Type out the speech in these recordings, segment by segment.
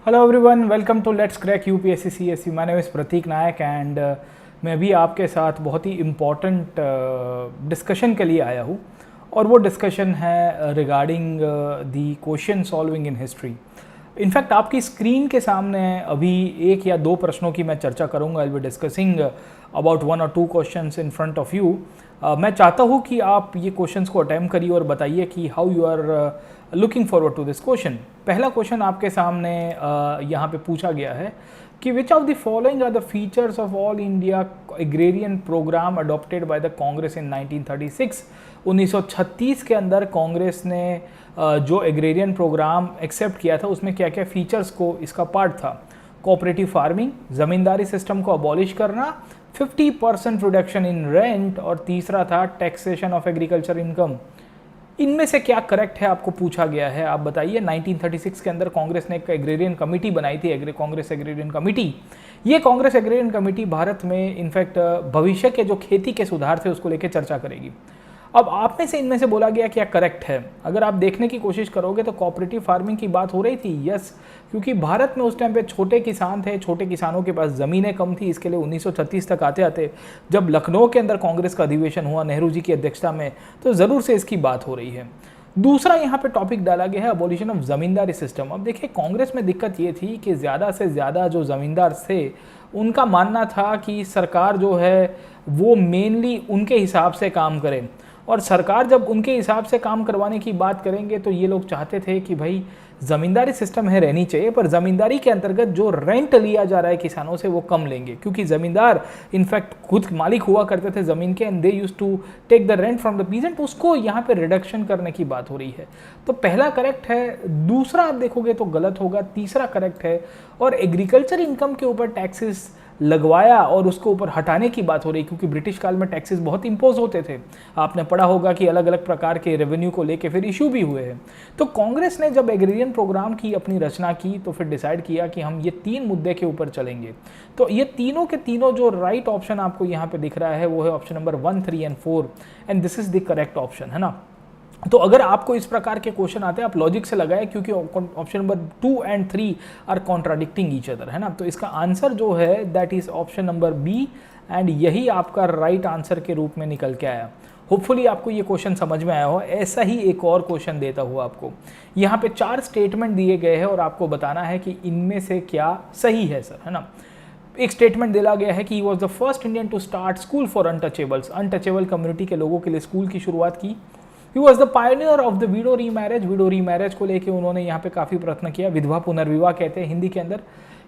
Hello everyone, welcome to let's crack UPSC CSC. My name is Pratik Nayak and मैं भी आपके साथ बहुत ही इम्पॉर्टेंट डिस्कशन के लिए आया हूँ और वो डिस्कशन है regarding the question solving in history. In fact आपकी स्क्रीन के सामने अभी एक या दो प्रश्नों की मैं चर्चा करूंगा। I will be discussing about 1 और 2 questions in front of you. मैं चाहता हूँ कि आप ये क्वेश्चंस को अटेम्प्ट करिए और बताइए कि how you are looking forward to this question. पहला क्वेश्चन आपके सामने यहाँ पे पूछा गया है कि which of the following are the features of all India agrarian programme adopted by the Congress in 1936। 1936 के अंदर कांग्रेस ने जो एग्रेरियन प्रोग्राम एक्सेप्ट किया था उसमें क्या क्या फीचर्स को इसका पार्ट था। कोऑपरेटिव फार्मिंग, ज़मींदारी सिस्टम को अबॉलिश करना, 50% रिडक्शन इन रेंट और तीसरा था टैक्सेशन ऑफ एग्रीकल्चर इनकम। इनमें से क्या करेक्ट है आपको पूछा गया है, आप बताइए। 1936 के अंदर कांग्रेस ने एक एग्रेरियन कमेटी बनाई थी, कांग्रेस एग्रेरियन कमेटी। ये कांग्रेस एग्रेरियन कमेटी भारत में इनफैक्ट भविष्य के जो खेती के सुधार थे उसको लेकर चर्चा करेगी। अब आप में से इनमें से बोला गया क्या करेक्ट है। अगर आप देखने की कोशिश करोगे तो कोऑपरेटिव फार्मिंग की बात हो रही थी, यस, क्योंकि भारत में उस टाइम पे छोटे किसान थे, छोटे किसानों के पास ज़मीनें कम थी। इसके लिए 1936 तक आते आते जब लखनऊ के अंदर कांग्रेस का अधिवेशन हुआ नेहरू जी की अध्यक्षता में, तो ज़रूर से इसकी बात हो रही है। दूसरा यहाँ पे टॉपिक डाला गया है अबॉलिशन ऑफ ज़मींदारी सिस्टम। अब देखिए, कांग्रेस में दिक्कत ये थी कि ज़्यादा से ज़्यादा जो ज़मींदार थे उनका मानना था कि सरकार जो है वो मेनली उनके हिसाब से काम करे, और सरकार जब उनके हिसाब से काम करवाने की बात करेंगे तो ये लोग चाहते थे कि भाई ज़मींदारी सिस्टम है रहनी चाहिए, पर ज़मींदारी के अंतर्गत जो रेंट लिया जा रहा है किसानों से वो कम लेंगे, क्योंकि ज़मींदार इनफैक्ट खुद मालिक हुआ करते थे ज़मीन के and they used to take the rent from the peasant. उसको यहाँ पे रिडक्शन करने की बात हो रही है। तो पहला करेक्ट है, दूसरा आप देखोगे तो गलत होगा, तीसरा करेक्ट है। और एग्रीकल्चर इनकम के ऊपर टैक्सेस लगवाया और उसको ऊपर हटाने की बात हो रही, क्योंकि ब्रिटिश काल में टैक्सेस बहुत इंपोज होते थे। आपने पढ़ा होगा कि अलग अलग प्रकार के रेवेन्यू को लेके फिर इशू भी हुए हैं। तो कांग्रेस ने जब एग्रेरियन प्रोग्राम की अपनी रचना की तो फिर डिसाइड किया कि हम ये 3 मुद्दे के ऊपर चलेंगे। तो ये तीनों के तीनों जो राइट ऑप्शन आपको यहाँ पे दिख रहा है वो है option number 1, 3 and 4 and this is the correct option, है ना। तो अगर आपको इस प्रकार के क्वेश्चन आते हैं आप लॉजिक से लगाए, क्योंकि option number 2 and 3 are contradicting each other, है ना। तो इसका आंसर जो है that is option number B and यही आपका राइट आंसर के रूप में निकल के आया। होपफुली आपको ये क्वेश्चन समझ में आया हो। ऐसा ही एक और क्वेश्चन देता हुआ आपको यहाँ पे 4 स्टेटमेंट दिए गए हैं और आपको बताना है कि इनमें से क्या सही है सर, है ना। एक स्टेटमेंट दिया गया है कि he was the first Indian to start school for untouchables. Untouchable community के लोगों के लिए स्कूल की शुरुआत की। He was the pioneer of the widow remarriage. Widow remarriage को लेकर उन्होंने यहाँ पे काफ़ी प्रयत्न किया, विधवा पुनर्विवाह कहते हैं हिंदी के अंदर।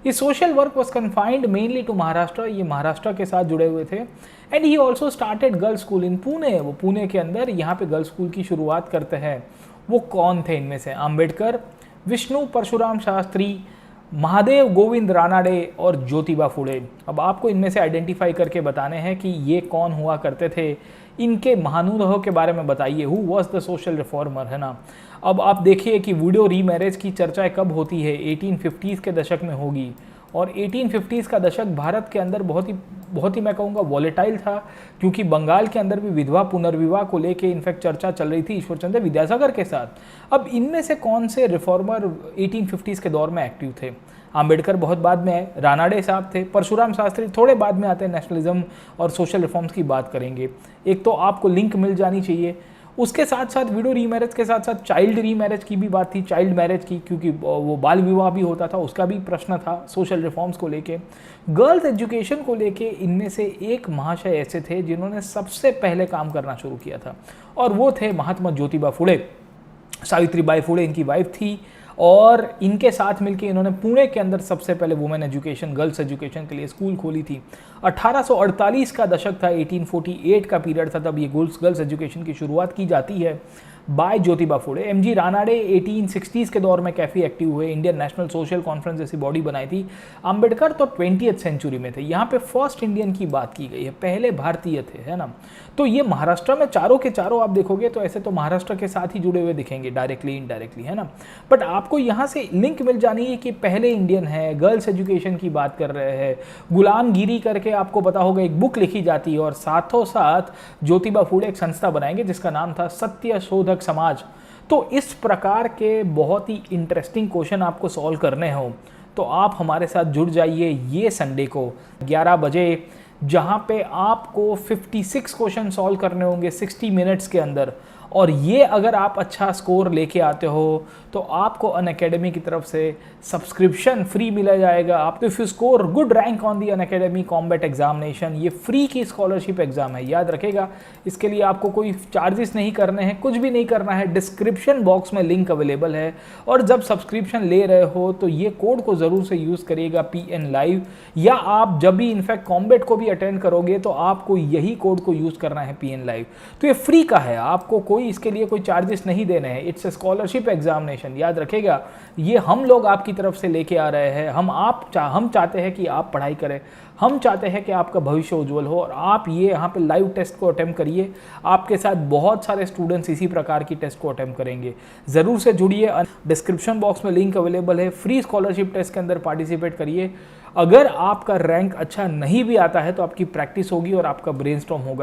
ये social work was confined mainly to Maharashtra, ये महाराष्ट्र के साथ जुड़े हुए थे। And he also started girls school in Pune. वो पुणे के अंदर यहाँ पे गर्ल्स स्कूल की शुरुआत करते हैं। वो कौन थे इनमें से? अम्बेडकर, विष्णु परशुराम शास्त्री, महादेव गोविंद रानाडे और ज्योतिबा फुले। अब आपको इनमें से आइडेंटिफाई करके बताने हैं कि ये कौन हुआ करते थे, इनके महानुभावों के बारे में बताइए। Who was the social reformer, है ना। अब आप देखिए कि विडो रीमैरेज की चर्चा कब होती है, 1850s के दशक में होगी। और 1850s का दशक भारत के अंदर बहुत ही मैं कहूँगा वॉलेटाइल था, क्योंकि बंगाल के अंदर भी विधवा पुनर्विवाह को लेके इनफैक्ट चर्चा चल रही थी ईश्वर चंद्र विद्यासागर के साथ। अब इनमें से कौन से रिफॉर्मर 1850s के दौर में एक्टिव थे? अम्बेडकर बहुत बाद में आए, रानाडे साहब थे, परशुराम शास्त्री थोड़े बाद में आते हैं। नेशनलिज्म और सोशल रिफॉर्म्स की बात करेंगे। एक तो आपको लिंक मिल जानी चाहिए। उसके साथ साथ विडो रीमैरेज के साथ साथ चाइल्ड रीमैरेज की भी बात थी, चाइल्ड मैरिज की, क्योंकि वो बाल विवाह भी होता था, उसका भी प्रश्न था सोशल रिफॉर्म्स को लेके। गर्ल्स एजुकेशन को लेके इनमें से एक महाशय ऐसे थे जिन्होंने सबसे पहले काम करना शुरू किया था, और वो थे महात्मा ज्योतिबा फुले। सावित्रीबाई फुले इनकी वाइफ थी, और इनके साथ मिलकर इन्होंने पुणे के अंदर सबसे पहले वुमेन एजुकेशन, गर्ल्स एजुकेशन के लिए स्कूल खोली थी। 1848 का दशक था, 1848 का पीरियड था, तब ये गर्ल्स एजुकेशन की शुरुआत की जाती है bye Jyotiba Phule. MG Ranade 1860s के दौर में काफ़ी एक्टिव हुए, इंडियन नेशनल सोशल कॉन्फ्रेंस जैसी बॉडी बनाई थी। अम्बेडकर तो 20th सेंचुरी में थे। यहाँ पे फर्स्ट इंडियन की बात की गई है, पहले भारतीय थे, है ना। तो ये महाराष्ट्र में चारों के चारों आप देखोगे तो ऐसे तो महाराष्ट्र के साथ ही जुड़े हुए दिखेंगे डायरेक्टली इनडायरेक्टली, है ना। बट आपको यहाँ से लिंक मिल जानी है कि पहले इंडियन है, गर्ल्स एजुकेशन की बात कर रहे हैं, गुलामगिरी करके आपको पता होगा एक बुक लिखी जाती है, और साथों साथ ज्योतिबा फुले एक संस्था बनाएंगे जिसका नाम था सत्य शोधक समाज। तो इस प्रकार के बहुत ही इंटरेस्टिंग क्वेश्चन आपको सॉल्व करने हो तो आप हमारे साथ जुड़ जाइए ये संडे को 11 बजे, जहाँ पे आपको 56 क्वेश्चन सॉल्व करने होंगे 60 मिनट्स के अंदर। और ये अगर आप अच्छा स्कोर लेके आते हो तो आपको अनअकैडमी की तरफ से सब्सक्रिप्शन फ्री मिला जाएगा। आप तो if you score good rank on the Unacademy combat examination, ये फ्री की स्कॉलरशिप एग्जाम है, याद रखेगा। इसके लिए आपको कोई चार्जेस नहीं करने हैं, कुछ भी नहीं करना है। डिस्क्रिप्शन बॉक्स में लिंक अवेलेबल है। और जब सब्सक्रिप्शन ले रहे हो तो ये कोड को ज़रूर से यूज़ करिएगा PN Live, या आप जब भी इनफैक्ट कॉम्बैट को भी अटेंड करोगे तो आपको यही कोड को यूज़ करना है PN Live। तो ये फ्री का है, आपको कोई इसके लिए कोई चार्जेस नहीं देने हैं। इट्स ए स्कॉलरशिप एग्जामिनेशन, याद रखेगा। ये हम लोग आपकी तरफ से लेके आ रहे हैं। हम चाहते हैं कि आप पढ़ाई करें, हम चाहते हैं कि आपका भविष्य उज्जवल हो। और आप ये यहाँ पे लाइव टेस्ट को अटेम्प्ट करिए, आपके साथ बहुत सारे स्टूडेंट्स इसी प्रकार की टेस्ट को अटेम्प्ट करेंगे। ज़रूर से जुड़िए, डिस्क्रिप्शन बॉक्स में लिंक अवेलेबल है। फ्री स्कॉलरशिप टेस्ट के अंदर पार्टिसिपेट करिए। अगर आपका रैंक अच्छा नहीं भी आता है तो आपकी प्रैक्टिस होगी और आपका ब्रेनस्टॉर्म होगा।